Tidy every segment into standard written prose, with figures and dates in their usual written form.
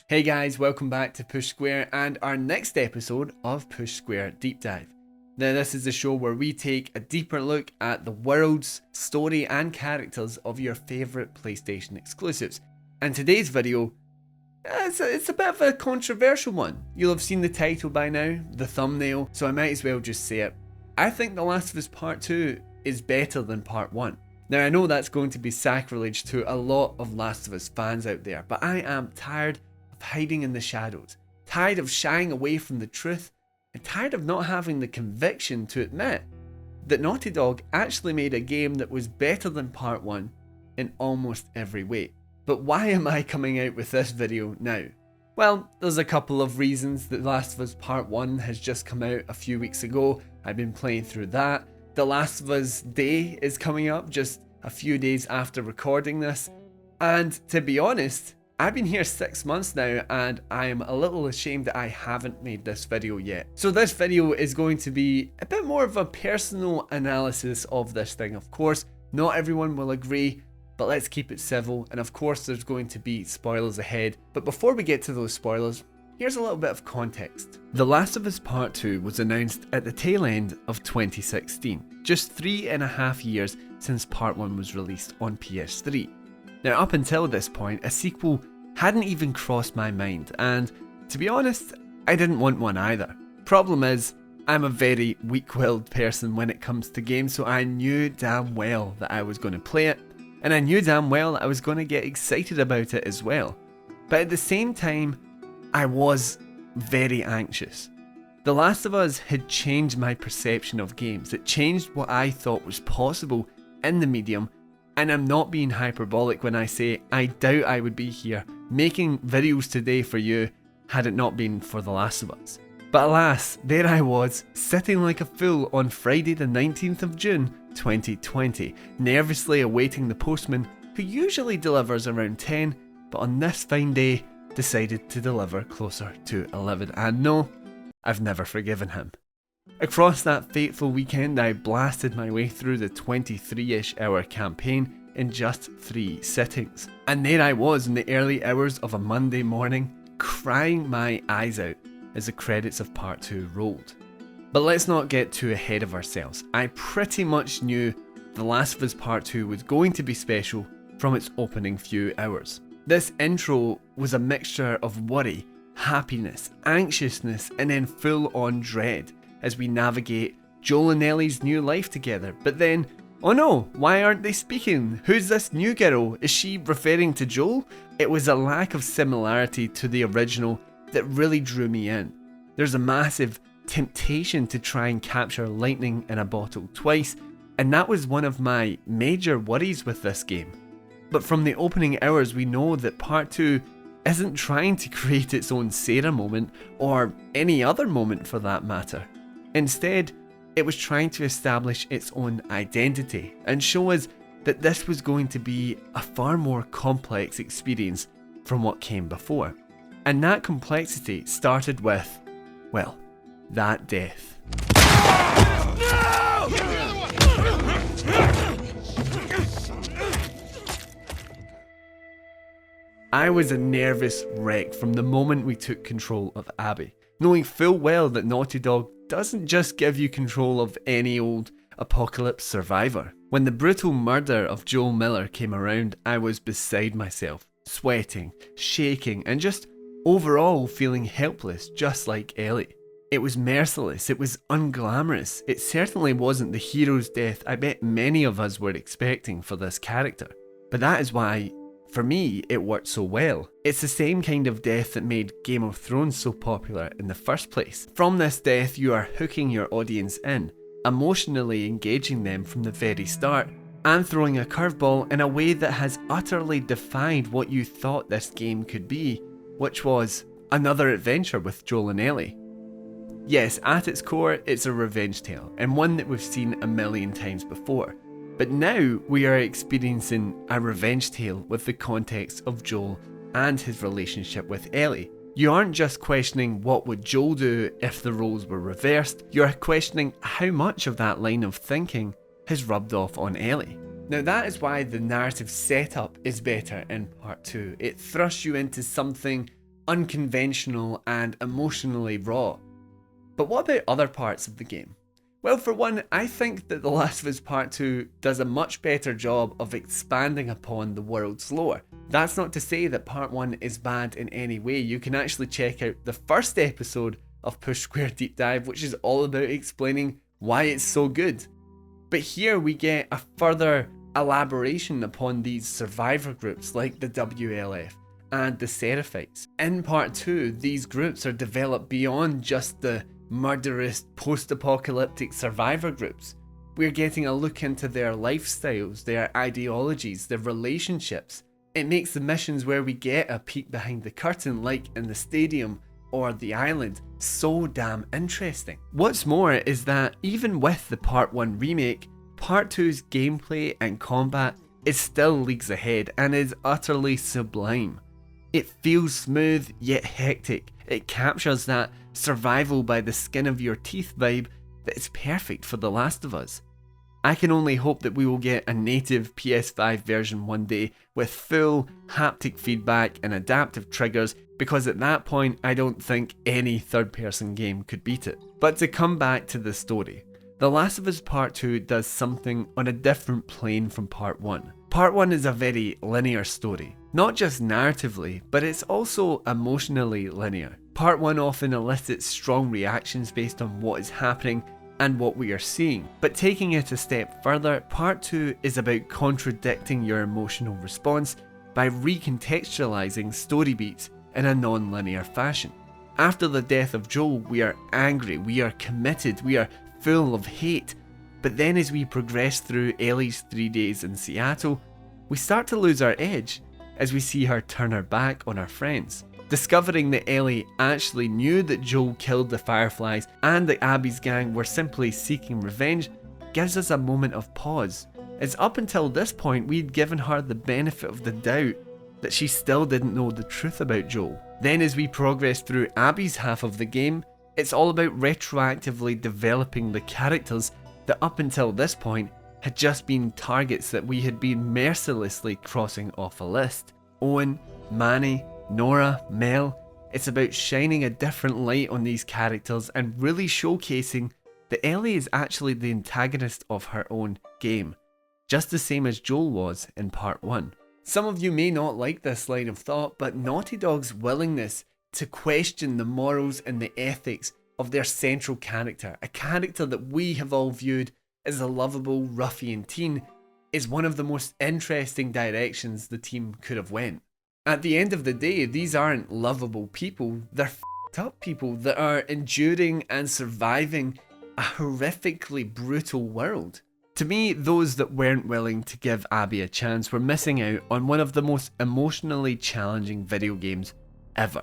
Hey guys, welcome back to Push Square and our next episode of Push Square Deep Dive. Now this is the show where we take a deeper look at the worlds, story and characters of your favourite PlayStation exclusives. And today's video, it's a bit of a controversial one. You'll have seen the title by now, the thumbnail, so I might as well just say it. I think The Last of Us Part 2 is better than Part 1. Now I know that's going to be sacrilege to a lot of Last of Us fans out there, but I am tired of hiding in the shadows, tired of shying away from the truth, and tired of not having the conviction to admit that Naughty Dog actually made a game that was better than Part 1 in almost every way. But why am I coming out with this video now? Well, there's a couple of reasons. The Last of Us Part 1 has just come out a few weeks ago. I've been playing through that. The Last of Us Day is coming up just a few days after recording this. And to be honest, I've been here 6 months now and I am a little ashamed that I haven't made this video yet. So this video is going to be a bit more of a personal analysis of this thing. Of course, not everyone will agree, but let's keep it civil. And of course, there's going to be spoilers ahead. But before we get to those spoilers, here's a little bit of context. The Last of Us Part 2 was announced at the tail end of 2016, just 3.5 years since Part 1 was released on PS3. Now, up until this point, a sequel hadn't even crossed my mind, and to be honest, I didn't want one either. Problem is, I'm a very weak-willed person when it comes to games, so I knew damn well that I was going to play it, and I knew damn well that I was going to get excited about it as well. But at the same time, I was very anxious. The Last of Us had changed my perception of games. It changed what I thought was possible in the medium. And I'm not being hyperbolic when I say I doubt I would be here making videos today for you had it not been for The Last of Us. But alas, there I was, sitting like a fool on Friday the 19th of June 2020, nervously awaiting the postman who usually delivers around 10, but on this fine day decided to deliver closer to 11. And no, I've never forgiven him. Across that fateful weekend, I blasted my way through the 23-ish hour campaign in just 3 sittings. And there I was in the early hours of a Monday morning, crying my eyes out as the credits of Part 2 rolled. But let's not get too ahead of ourselves. I pretty much knew The Last of Us Part 2 was going to be special from its opening few hours. This intro was a mixture of worry, happiness, anxiousness, and then full-on dread as we navigate Joel and Ellie's new life together. But then, oh no, why aren't they speaking? Who's this new girl? Is she referring to Joel? It was a lack of similarity to the original that really drew me in. There's a massive temptation to try and capture lightning in a bottle twice, and that was one of my major worries with this game. But from the opening hours, we know that Part 2 isn't trying to create its own Sarah moment, or any other moment for that matter. Instead, it was trying to establish its own identity and show us that this was going to be a far more complex experience from what came before. And that complexity started with, well, that death. I was a nervous wreck from the moment we took control of Abby, knowing full well that Naughty Dog doesn't just give you control of any old apocalypse survivor. When the brutal murder of Joel Miller came around, I was beside myself, sweating, shaking, and just overall feeling helpless, just like Ellie. It was merciless, it was unglamorous, it certainly wasn't the hero's death I bet many of us were expecting for this character. But that is why, for me, it worked so well. It's the same kind of death that made Game of Thrones so popular in the first place. From this death, you are hooking your audience in, emotionally engaging them from the very start, and throwing a curveball in a way that has utterly defied what you thought this game could be, which was another adventure with Joel and Ellie. Yes, at its core, it's a revenge tale, and one that we've seen a million times before. But now we are experiencing a revenge tale with the context of Joel and his relationship with Ellie. You aren't just questioning what would Joel do if the roles were reversed, you're questioning how much of that line of thinking has rubbed off on Ellie. Now that is why the narrative setup is better in part 2. It thrusts you into something unconventional and emotionally raw. But what about other parts of the game? Well, for one, I think that The Last of Us Part 2 does a much better job of expanding upon the world's lore. That's not to say that Part 1 is bad in any way. You can actually check out the first episode of Push Square Deep Dive, which is all about explaining why it's so good. But here we get a further elaboration upon these survivor groups like the WLF and the Seraphites. In Part 2, these groups are developed beyond just the murderous post-apocalyptic survivor groups. We're getting a look into their lifestyles, their ideologies, their relationships. It makes the missions where we get a peek behind the curtain, like in the stadium or the island, so damn interesting. What's more is that even with the Part 1 remake, Part 2's gameplay and combat is still leagues ahead and is utterly sublime. It feels smooth yet hectic. It captures that survival by the skin of your teeth vibe that is perfect for The Last of Us. I can only hope that we will get a native PS5 version one day with full haptic feedback and adaptive triggers, because at that point I don't think any third-person game could beat it. But to come back to the story, The Last of Us Part 2 does something on a different plane from Part 1. Part 1 is a very linear story, not just narratively, but it's also emotionally linear. Part 1 often elicits strong reactions based on what is happening and what we are seeing, but taking it a step further, Part 2 is about contradicting your emotional response by recontextualizing story beats in a non-linear fashion. After the death of Joel, we are angry, we are committed, we are full of hate, but then as we progress through Ellie's 3 days in Seattle, we start to lose our edge as we see her turn her back on her friends. Discovering that Ellie actually knew that Joel killed the Fireflies and that Abby's gang were simply seeking revenge gives us a moment of pause, as up until this point we'd given her the benefit of the doubt that she still didn't know the truth about Joel. Then as we progress through Abby's half of the game, it's all about retroactively developing the characters that up until this point had just been targets that we had been mercilessly crossing off a list. Owen, Manny, Nora, Mel. It's about shining a different light on these characters and really showcasing that Ellie is actually the antagonist of her own game, just the same as Joel was in Part 1. Some of you may not like this line of thought, but Naughty Dog's willingness to question the morals and the ethics of their central character, a character that we have all viewed as a lovable ruffian teen, is one of the most interesting directions the team could have went. At the end of the day, these aren't lovable people, they're f***ed up people that are enduring and surviving a horrifically brutal world. To me, those that weren't willing to give Abby a chance were missing out on one of the most emotionally challenging video games ever.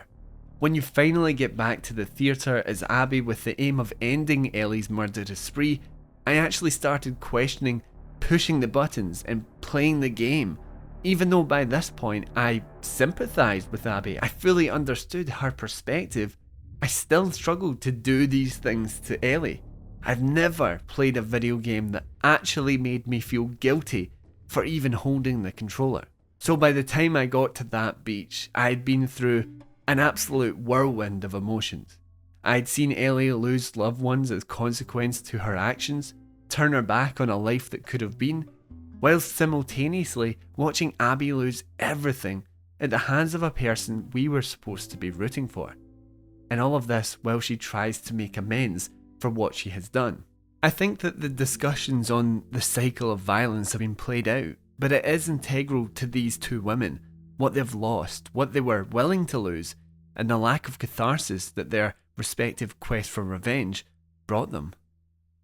When you finally get back to the theatre as Abby with the aim of ending Ellie's murderous spree, I actually started questioning pushing the buttons and playing the game. Even though by this point I sympathised with Abby, I fully understood her perspective, I still struggled to do these things to Ellie. I've never played a video game that actually made me feel guilty for even holding the controller. So by the time I got to that beach, I'd been through an absolute whirlwind of emotions. I'd seen Ellie lose loved ones as consequence to her actions, turn her back on a life that could have been, whilst simultaneously watching Abby lose everything at the hands of a person we were supposed to be rooting for. And all of this while she tries to make amends for what she has done. I think that the discussions on the cycle of violence have been played out, but it is integral to these two women, what they've lost, what they were willing to lose, and the lack of catharsis that their respective quest for revenge brought them.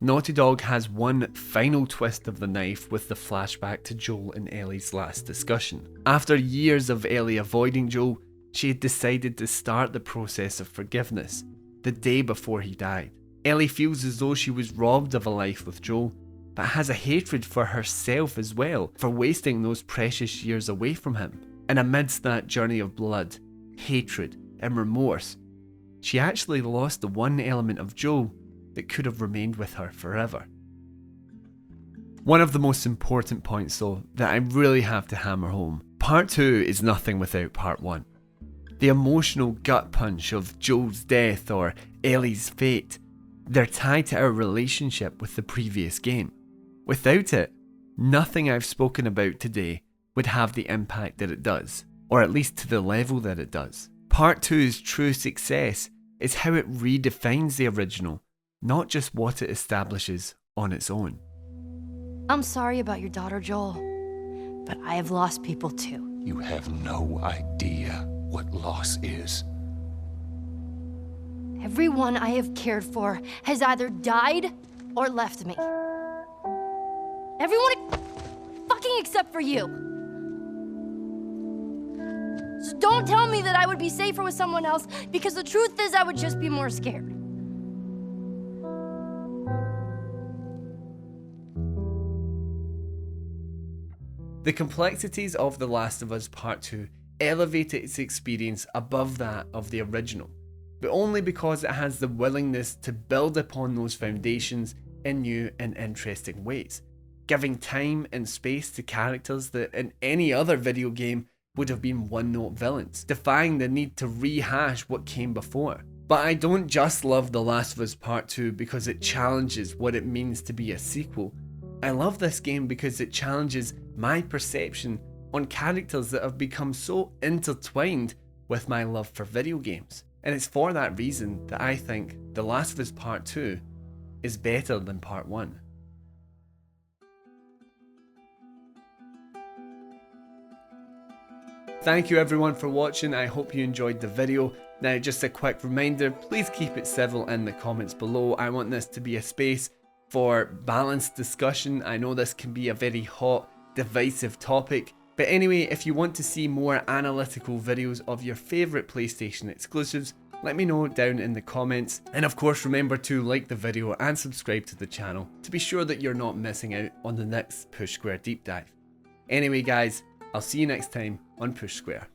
Naughty Dog has one final twist of the knife with the flashback to Joel and Ellie's last discussion. After years of Ellie avoiding Joel, she had decided to start the process of forgiveness the day before he died. Ellie feels as though she was robbed of a life with Joel, but has a hatred for herself as well for wasting those precious years away from him. And amidst that journey of blood, hatred, and remorse, she actually lost the one element of Joel that could have remained with her forever. One of the most important points though that I really have to hammer home, Part 2 is nothing without Part 1. The emotional gut punch of Joel's death or Ellie's fate, they're tied to our relationship with the previous game. Without it, nothing I've spoken about today would have the impact that it does, or at least to the level that it does. Part 2's true success is how it redefines the original, not just what it establishes on its own. I'm sorry about your daughter, Joel, but I have lost people too. You have no idea what loss is. Everyone I have cared for has either died or left me. Everyone fucking except for you. So don't tell me that I would be safer with someone else, because the truth is I would just be more scared. The complexities of The Last of Us Part 2 elevate its experience above that of the original, but only because it has the willingness to build upon those foundations in new and interesting ways, giving time and space to characters that in any other video game would have been one-note villains, defying the need to rehash what came before. But I don't just love The Last of Us Part 2 because it challenges what it means to be a sequel. I love this game because it challenges my perception on characters that have become so intertwined with my love for video games. And it's for that reason that I think The Last of Us Part 2 is better than Part 1. Thank you everyone for watching. I hope you enjoyed the video. Now, just a quick reminder, please keep it civil in the comments below. I want this to be a space for balanced discussion. I know this can be a very hot, divisive topic. But anyway, if you want to see more analytical videos of your favourite PlayStation exclusives, let me know down in the comments. And of course, remember to like the video and subscribe to the channel to be sure that you're not missing out on the next Push Square Deep Dive. Anyway guys, I'll see you next time on Push Square.